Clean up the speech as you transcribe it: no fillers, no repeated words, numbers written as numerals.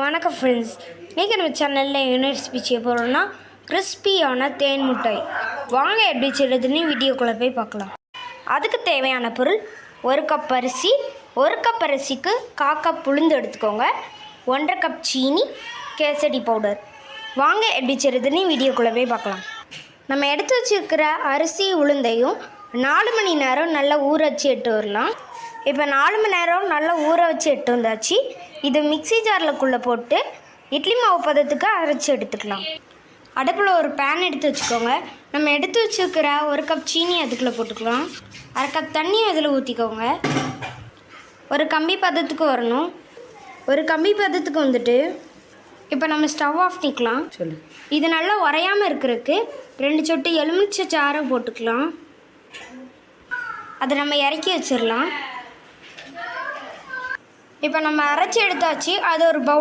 வணக்கம் ஃப்ரெண்ட்ஸ், இன்றைக்கி நம்ம சேனலில் என்ன ரெசிபி செய்ய போகிறோம்னா கிறிஸ்பியான தேன் முட்டை. வாங்க எப்படி செய்கிறதுன்னு வீடியோக்குள்ளே போய் பார்க்கலாம். அதுக்கு தேவையான பொருள்: 1 கப் அரிசி. 1 கப் அரிசிக்கு 1/4 கப் உளுந்து எடுத்துக்கோங்க. 1/2 கப் சீனி, கேசரி பவுடர். வாங்க எப்படி செய்கிறதுன்னு வீடியோக்குள்ளே போய் பார்க்கலாம். நம்ம எடுத்து வச்சுருக்கிற அரிசி உளுந்தையும் 4 மணி நேரம் நல்லா ஊற வச்சு எட்டு வரலாம். இப்போ 4 மணி நேரம் நல்லா ஊற வச்சு எட்டு வந்தாச்சு. இது மிக்ஸி ஜாரில்குள்ளே போட்டு இட்லி மாவு பதத்துக்கு அரைச்சி எடுத்துக்கலாம். அடுப்பில் ஒரு பேன் எடுத்து வச்சுக்கோங்க. நம்ம எடுத்து வச்சுருக்கிற 1 கப் சீனி அதுக்குள்ளே போட்டுக்கலாம். 1/2 கப் தண்ணி அதில் ஊற்றிக்கோங்க. ஒரு கம்பி பதத்துக்கு வரணும். ஒரு கம்பி பதத்துக்கு வந்துட்டு இப்போ நம்ம ஸ்டவ் ஆஃப் பண்ணிக்கலாம். இது நல்லா உரையாமல் இருக்கிறதுக்கு 2 சொட்டு எலுமிச்சை சாறை போட்டுக்கலாம். அதை நம்ம இறக்கி வச்சிடலாம். இப்போ நம்ம அரைச்சி எடுத்தாச்சு. அது ஒரு பவுல்